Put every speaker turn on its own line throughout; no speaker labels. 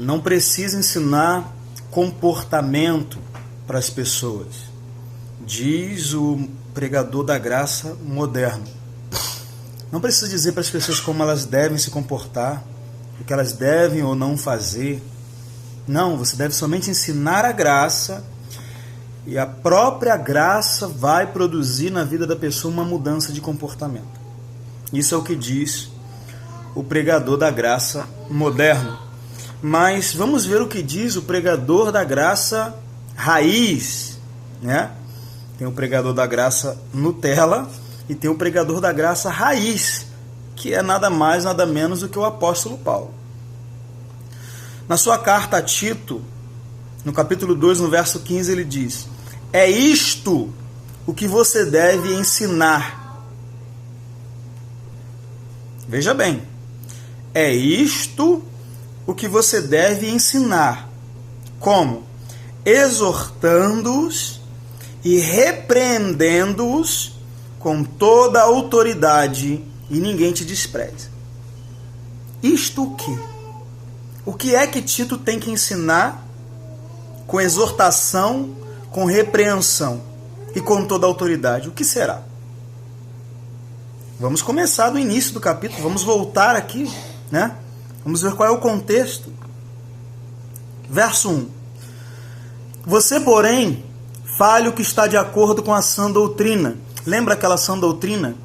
não precisa ensinar comportamento para as pessoas, diz o pregador da graça moderno. Não precisa dizer para as pessoas como elas devem se comportar, o que elas devem ou não fazer. Não, você deve somente ensinar a graça, e a própria graça vai produzir na vida da pessoa uma mudança de comportamento. Isso é o que diz o pregador da graça moderno. Mas vamos ver o que diz o pregador da graça raiz, né? Tem o pregador da graça Nutella e tem o pregador da graça raiz, que é nada mais, nada menos do que o apóstolo Paulo. Na sua carta a Tito, no capítulo 2, no verso 15, ele diz: é isto o que você deve ensinar. Veja bem, é isto o que você deve ensinar. Como? Exortando-os e repreendendo-os com toda a autoridade, e ninguém te despreze. Isto o quê? O que é que Tito tem que ensinar com exortação, com repreensão e com toda a autoridade? O que será? Vamos começar do início do capítulo, vamos voltar aqui, né? Vamos ver qual é o contexto. Verso 1. Você, porém, fale o que está de acordo com a sã doutrina. Lembra aquela sã doutrina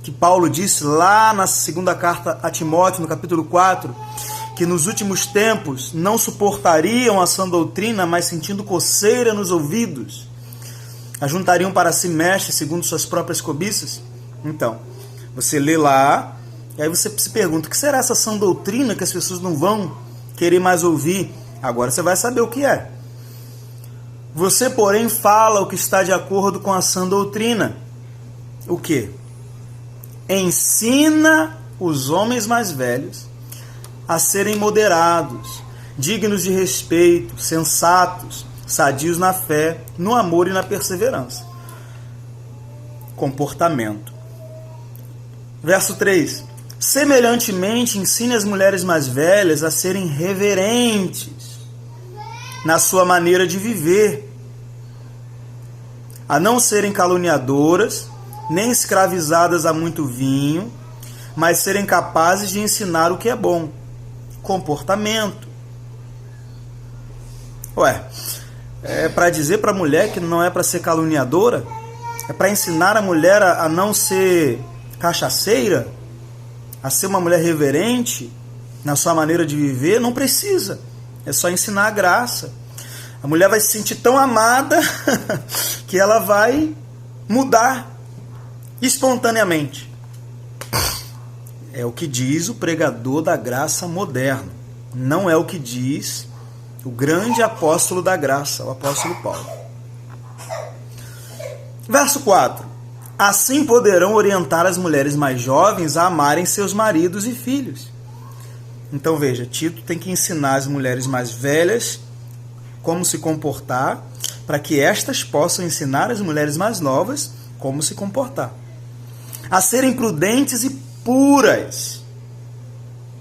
que Paulo disse lá na segunda carta a Timóteo, no capítulo 4, que nos últimos tempos não suportariam a sã doutrina, mas sentindo coceira nos ouvidos, ajuntariam para si mestres segundo suas próprias cobiças? Então, você lê lá, e aí você se pergunta, o que será essa sã doutrina que as pessoas não vão querer mais ouvir? Agora você vai saber o que é. Você, porém, fala o que está de acordo com a sã doutrina. O quê? Ensina os homens mais velhos a serem moderados, dignos de respeito, sensatos, sadios na fé, no amor e na perseverança. Comportamento. Verso 3. Semelhantemente, ensine as mulheres mais velhas a serem reverentes na sua maneira de viver, a não serem caluniadoras, nem escravizadas a muito vinho, mas serem capazes de ensinar o que é bom. Comportamento. É para dizer para a mulher que não é para ser caluniadora? É para ensinar a mulher a não ser cachaceira? A ser uma mulher reverente na sua maneira de viver? Não precisa. É só ensinar a graça. A mulher vai se sentir tão amada que ela vai mudar espontaneamente. É o que diz o pregador da graça moderno. Não é o que diz o grande apóstolo da graça, o apóstolo Paulo. Verso 4. Assim poderão orientar as mulheres mais jovens a amarem seus maridos e filhos. Então veja, Tito tem que ensinar as mulheres mais velhas como se comportar, para que estas possam ensinar as mulheres mais novas como se comportar. A serem prudentes e puras.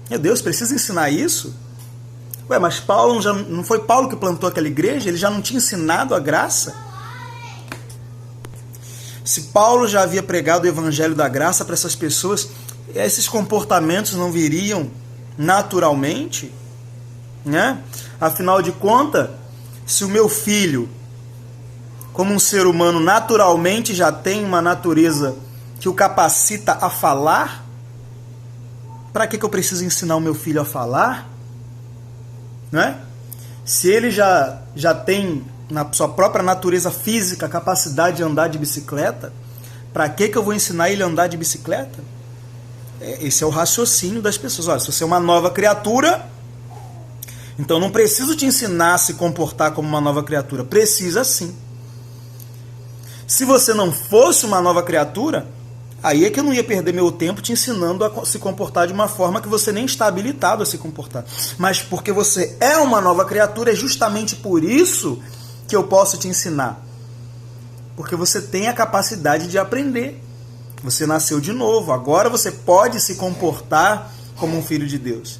Meu Deus, precisa ensinar isso? Mas Paulo não foi Paulo que plantou aquela igreja? Ele já não tinha ensinado a graça? Se Paulo já havia pregado o evangelho da graça para essas pessoas, esses comportamentos não viriam naturalmente, né? Afinal de contas, se o meu filho, como um ser humano, naturalmente já tem uma natureza que o capacita a falar, para que eu preciso ensinar o meu filho a falar? Não é? Se ele já tem na sua própria natureza física a capacidade de andar de bicicleta, para que eu vou ensinar ele a andar de bicicleta? Esse é o raciocínio das pessoas. Olha, se você é uma nova criatura, então não preciso te ensinar a se comportar como uma nova criatura. Precisa sim. Se você não fosse uma nova criatura, aí é que eu não ia perder meu tempo te ensinando a se comportar de uma forma que você nem está habilitado a se comportar. Mas porque você é uma nova criatura, é justamente por isso que eu posso te ensinar. Porque você tem a capacidade de aprender. Você nasceu de novo. Agora você pode se comportar como um filho de Deus.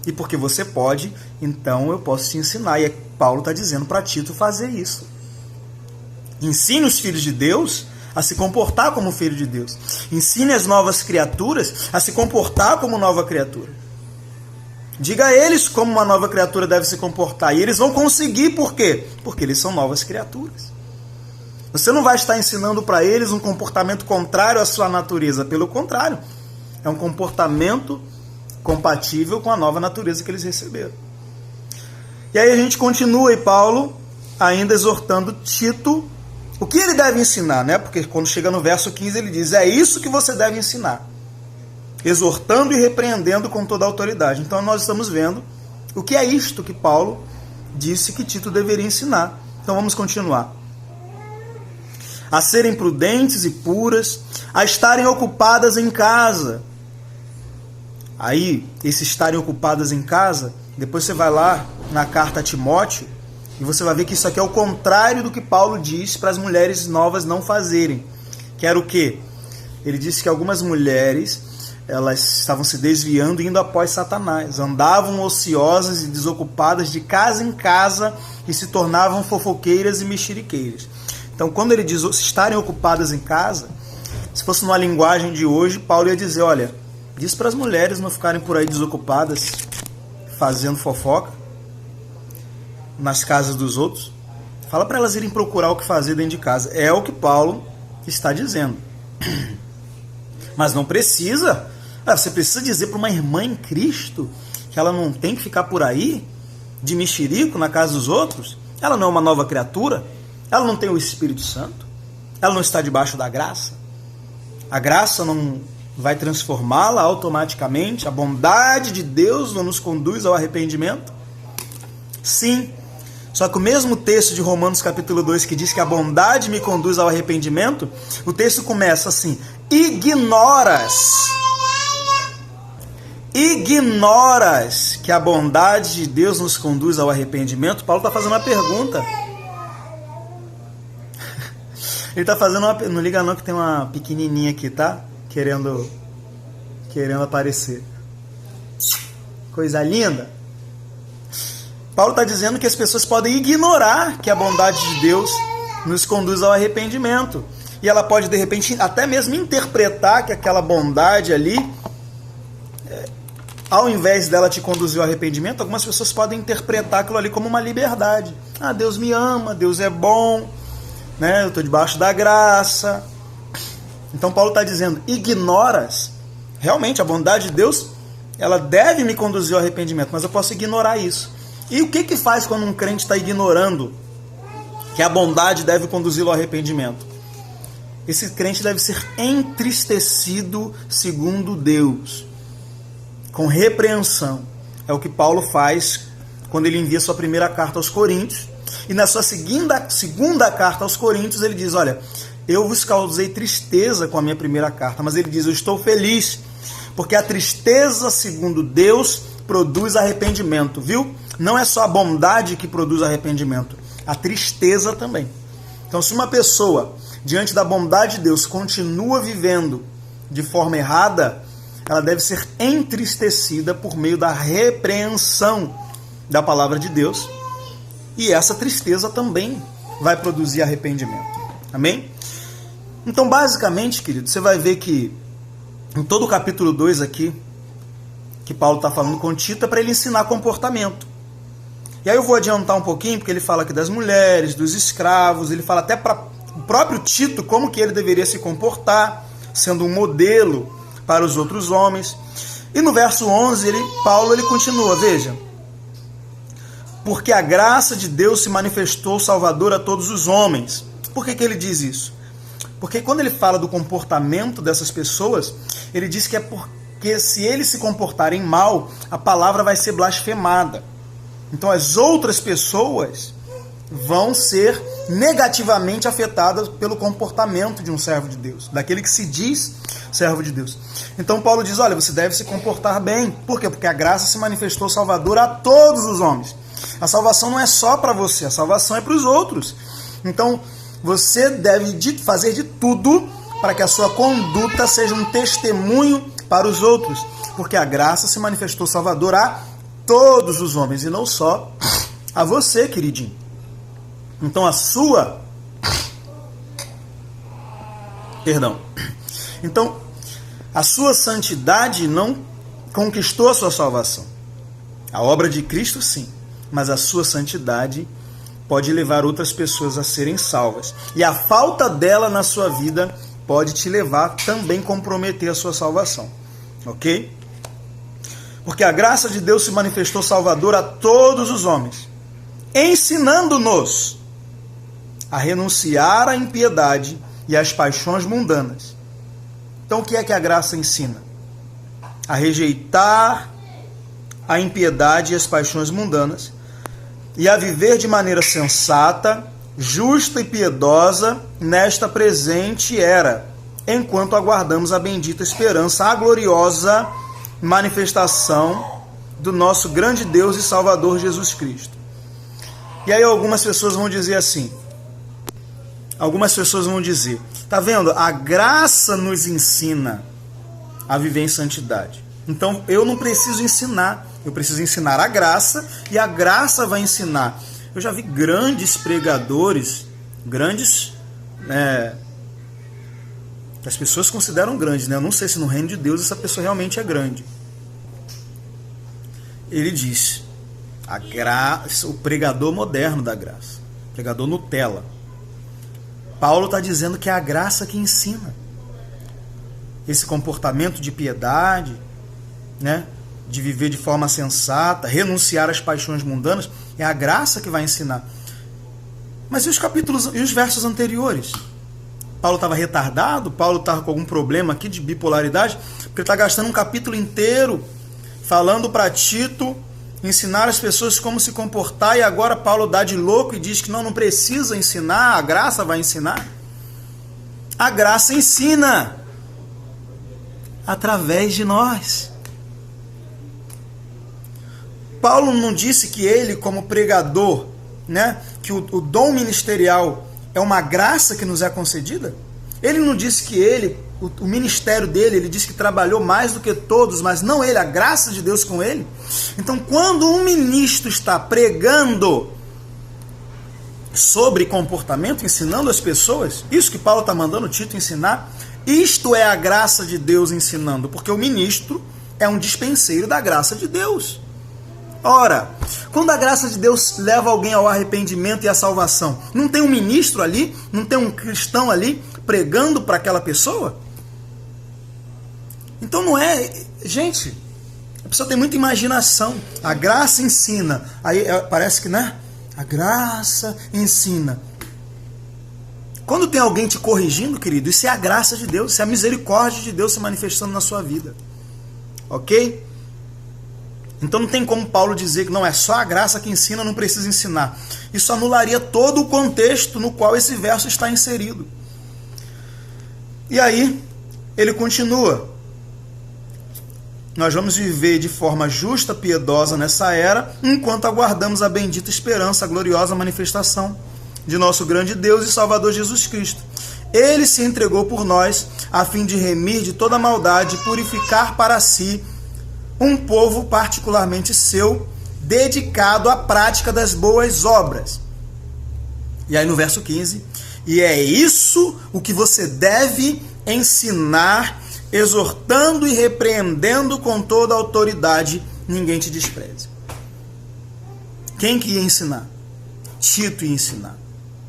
E porque você pode então eu posso te ensinar. E Paulo está dizendo para Tito fazer isso. Ensine os filhos de Deus a se comportar como filho de Deus. Ensine as novas criaturas a se comportar como nova criatura. Diga a eles como uma nova criatura deve se comportar. E eles vão conseguir, por quê? Porque eles são novas criaturas. Você não vai estar ensinando para eles um comportamento contrário à sua natureza. Pelo contrário, é um comportamento compatível com a nova natureza que eles receberam. E aí a gente continua, e Paulo ainda exortando Tito o que ele deve ensinar, né? Porque quando chega no verso 15 ele diz: é isso que você deve ensinar, exortando e repreendendo com toda a autoridade. Então nós estamos vendo o que é isto que Paulo disse que Tito deveria ensinar. Então vamos continuar. A serem prudentes e puras, a estarem ocupadas em casa. Aí, esse estarem ocupadas em casa, depois você vai lá na carta a Timóteo, e você vai ver que isso aqui é o contrário do que Paulo diz para as mulheres novas não fazerem. Que era o quê? Ele disse que algumas mulheres, elas estavam se desviando e indo após Satanás. Andavam ociosas e desocupadas de casa em casa e se tornavam fofoqueiras e mexeriqueiras. Então, quando ele diz estarem ocupadas em casa, se fosse numa linguagem de hoje, Paulo ia dizer: olha, diz para as mulheres não ficarem por aí desocupadas, fazendo fofoca nas casas dos outros. Fala para elas irem procurar o que fazer dentro de casa. É o que Paulo está dizendo. Mas não precisa. Você precisa dizer para uma irmã em Cristo que ela não tem que ficar por aí de mexerico na casa dos outros? Ela não é uma nova criatura? Ela não tem o Espírito Santo? Ela não está debaixo da graça? A graça não vai transformá-la automaticamente? A bondade de Deus não nos conduz ao arrependimento? Sim. Só que o mesmo texto de Romanos capítulo 2 que diz que a bondade me conduz ao arrependimento, o texto começa assim: ignoras que a bondade de Deus nos conduz ao arrependimento? Paulo está fazendo uma pergunta. Ele está fazendo uma... Não liga não que tem uma pequenininha aqui, tá? Querendo aparecer. Coisa linda. Paulo está dizendo que as pessoas podem ignorar que a bondade de Deus nos conduz ao arrependimento. E ela pode, de repente, até mesmo interpretar que aquela bondade ali, ao invés dela te conduzir ao arrependimento, algumas pessoas podem interpretar aquilo ali como uma liberdade. Ah, Deus me ama, Deus é bom, né? Eu estou debaixo da graça. Então Paulo está dizendo: ignoras. Realmente, a bondade de Deus, ela deve me conduzir ao arrependimento, mas eu posso ignorar isso. E o que faz quando um crente está ignorando que a bondade deve conduzi-lo ao arrependimento? Esse crente deve ser entristecido segundo Deus, com repreensão. É o que Paulo faz quando ele envia sua primeira carta aos Coríntios. E na sua segunda carta aos Coríntios ele diz: olha, eu vos causei tristeza com a minha primeira carta, mas ele diz: eu estou feliz, porque a tristeza segundo Deus produz arrependimento, viu? Não é só a bondade que produz arrependimento, a tristeza também. Então, se uma pessoa, diante da bondade de Deus, continua vivendo de forma errada, ela deve ser entristecida por meio da repreensão da palavra de Deus. E essa tristeza também vai produzir arrependimento. Amém? Então, basicamente, querido, você vai ver que em todo o capítulo 2 aqui, que Paulo está falando com Tito, é para ele ensinar comportamento. E aí eu vou adiantar um pouquinho, porque ele fala aqui das mulheres, dos escravos, ele fala até para o próprio Tito como que ele deveria se comportar, sendo um modelo para os outros homens. E no verso 11, Paulo continua, veja: porque a graça de Deus se manifestou salvadora a todos os homens. Por que ele diz isso? Porque quando ele fala do comportamento dessas pessoas, ele diz que é porque se eles se comportarem mal, a palavra vai ser blasfemada. Então as outras pessoas vão ser negativamente afetadas pelo comportamento de um servo de Deus, daquele que se diz servo de Deus. Então Paulo diz: olha, você deve se comportar bem. Por quê? Porque a graça se manifestou salvadora a todos os homens. A salvação não é só para você, a salvação é para os outros. Então você deve fazer de tudo para que a sua conduta seja um testemunho para os outros, porque a graça se manifestou salvadora a todos os homens, e não só a você, queridinho. Então Então, a sua santidade não conquistou a sua salvação. A obra de Cristo, sim, mas a sua santidade pode levar outras pessoas a serem salvas. E a falta dela na sua vida pode te levar também a comprometer a sua salvação. Ok? Porque a graça de Deus se manifestou salvadora a todos os homens, ensinando-nos a renunciar à impiedade e às paixões mundanas. Então, o que é que a graça ensina? A rejeitar a impiedade e as paixões mundanas e a viver de maneira sensata, justa e piedosa nesta presente era, enquanto aguardamos a bendita esperança, a gloriosa manifestação do nosso grande Deus e Salvador Jesus Cristo. E aí algumas pessoas vão dizer assim, tá vendo? A graça nos ensina a viver em santidade. Então eu não preciso ensinar, eu preciso ensinar a graça e a graça vai ensinar. Eu já vi grandes pregadores, as pessoas consideram grandes, né? Eu não sei se no reino de Deus essa pessoa realmente é grande. Ele diz, a graça, o pregador moderno da graça, pregador Nutella. Paulo está dizendo que é a graça que ensina esse comportamento de piedade, né? De viver de forma sensata, renunciar às paixões mundanas, é a graça que vai ensinar. Mas e os capítulos e os versos anteriores? Paulo estava retardado? Paulo estava com algum problema aqui de bipolaridade? Porque ele está gastando um capítulo inteiro falando para Tito ensinar as pessoas como se comportar, e agora Paulo dá de louco e diz que não precisa ensinar, a graça vai ensinar. A graça ensina através de nós. Paulo não disse que ele, como pregador, né, que o dom ministerial é uma graça que nos é concedida? Ele não disse que ele, o ministério dele, ele disse que trabalhou mais do que todos, mas não ele, a graça de Deus com ele. Então, quando um ministro está pregando sobre comportamento, ensinando as pessoas, isso que Paulo está mandando Tito ensinar, isto é a graça de Deus ensinando, porque o ministro é um dispenseiro da graça de Deus. Ora, quando a graça de Deus leva alguém ao arrependimento e à salvação, não tem um ministro ali, não tem um cristão ali pregando para aquela pessoa? Então não é... Gente, a pessoa tem muita imaginação. A graça ensina. Aí parece que, né? A graça ensina. Quando tem alguém te corrigindo, querido, isso é a graça de Deus, isso é a misericórdia de Deus se manifestando na sua vida. Ok? Então não tem como Paulo dizer que não é só a graça que ensina, não precisa ensinar. Isso anularia todo o contexto no qual esse verso está inserido. E aí, ele continua. Nós vamos viver de forma justa, piedosa nessa era, enquanto aguardamos a bendita esperança, a gloriosa manifestação de nosso grande Deus e Salvador Jesus Cristo. Ele se entregou por nós, a fim de remir de toda maldade e purificar para si um povo particularmente seu, dedicado à prática das boas obras. E aí no verso 15, e é isso o que você deve ensinar, exortando e repreendendo com toda a autoridade, ninguém te despreze. Quem que ia ensinar? Tito ia ensinar.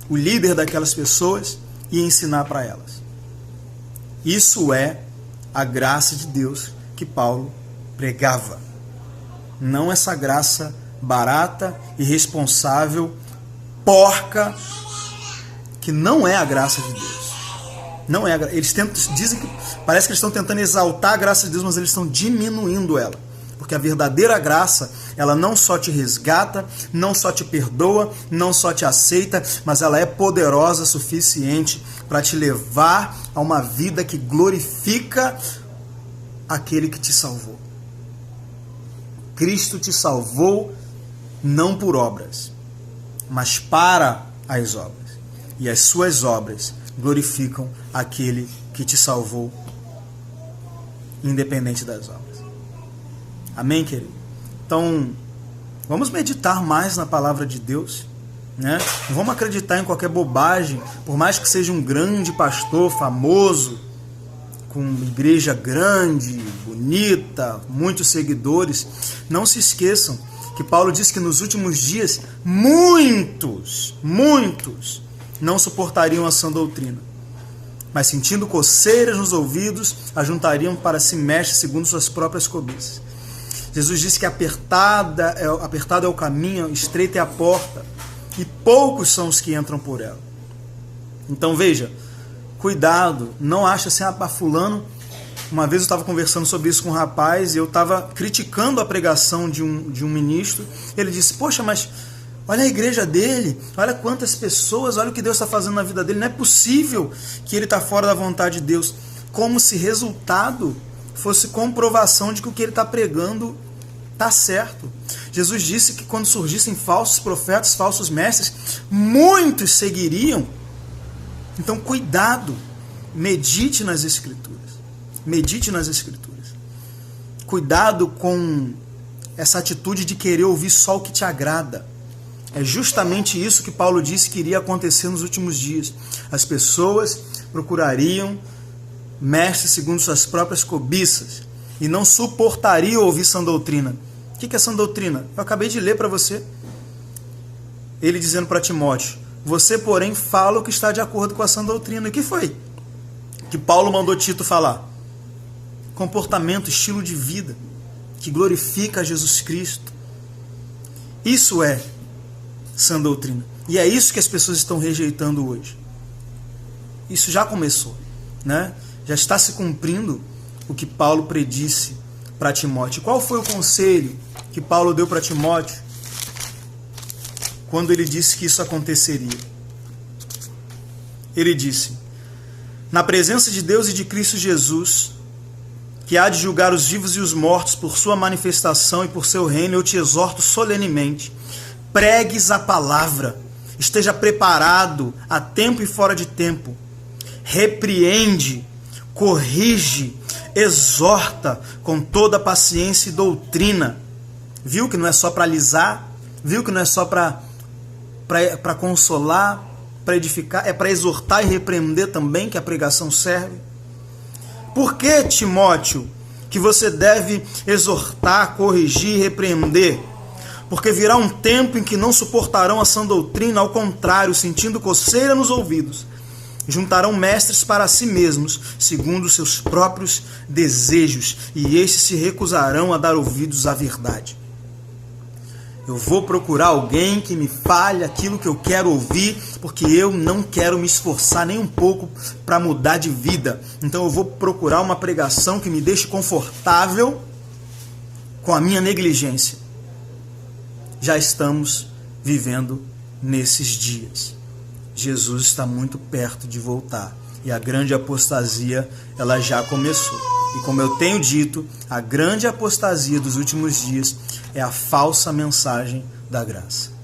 O líder daquelas pessoas ia ensinar para elas. Isso é a graça de Deus que Paulo pregava. Não essa graça barata, irresponsável, porca, que não é a graça de Deus. Não é. Eles dizem que parece que eles estão tentando exaltar a graça de Deus, mas eles estão diminuindo ela. Porque a verdadeira graça, ela não só te resgata, não só te perdoa, não só te aceita, mas ela é poderosa o suficiente para te levar a uma vida que glorifica aquele que te salvou. Cristo te salvou não por obras, mas para as obras. E as suas obras glorificam aquele que te salvou, independente das obras. Amém, querido? Então, Vamos meditar mais na palavra de Deus, né? Não vamos acreditar em qualquer bobagem, por mais que seja um grande pastor famoso, com uma igreja grande, bonita, muitos seguidores. Não se esqueçam que Paulo diz que nos últimos dias muitos não suportariam a sã doutrina, mas sentindo coceiras nos ouvidos, ajuntariam para si mestres segundo suas próprias cobiças. Jesus disse que apertado é o caminho, estreita é a porta, e poucos são os que entram por ela. Então veja, cuidado, não acha assim, fulano. Uma vez eu estava conversando sobre isso com um rapaz e eu estava criticando a pregação de um ministro. Ele disse, poxa, mas olha a igreja dele, olha quantas pessoas, olha o que Deus está fazendo na vida dele. Não é possível que ele está fora da vontade de Deus. Como se resultado fosse comprovação de que o que ele está pregando está certo. Jesus disse que quando surgissem falsos profetas, falsos mestres, muitos seguiriam. Então cuidado, medite nas Escrituras. Medite nas Escrituras. Cuidado com essa atitude de querer ouvir só o que te agrada. É justamente isso que Paulo disse que iria acontecer nos últimos dias. As pessoas procurariam mestres segundo suas próprias cobiças e não suportariam ouvir sã doutrina. O que é sã doutrina? Eu acabei de ler para você. Ele dizendo para Timóteo, você, porém, fala o que está de acordo com a sã doutrina. E o que foi que Paulo mandou Tito falar? Comportamento, estilo de vida que glorifica a Jesus Cristo. Isso é sã doutrina. E é isso que as pessoas estão rejeitando hoje. Isso já começou, né? Já está se cumprindo o que Paulo predisse para Timóteo. Qual foi o conselho que Paulo deu para Timóteo quando ele disse que isso aconteceria? Ele disse, na presença de Deus e de Cristo Jesus, que há de julgar os vivos e os mortos por sua manifestação e por seu reino, eu te exorto solenemente, pregues a palavra, esteja preparado a tempo e fora de tempo, repreende, corrige, exorta com toda paciência e doutrina. Viu que não é só para alisar? Viu que não é só para consolar, para edificar? É para exortar e repreender também que a pregação serve. Por que, Timóteo, que você deve exortar, corrigir e repreender? Porque virá um tempo em que não suportarão a sã doutrina, ao contrário, sentindo coceira nos ouvidos, juntarão mestres para si mesmos, segundo seus próprios desejos, e estes se recusarão a dar ouvidos à verdade. Eu vou procurar alguém que me fale aquilo que eu quero ouvir, porque eu não quero me esforçar nem um pouco para mudar de vida. Então eu vou procurar uma pregação que me deixe confortável com a minha negligência. Já estamos vivendo nesses dias. Jesus está muito perto de voltar. E a grande apostasia, ela já começou. E como eu tenho dito, a grande apostasia dos últimos dias é a falsa mensagem da graça.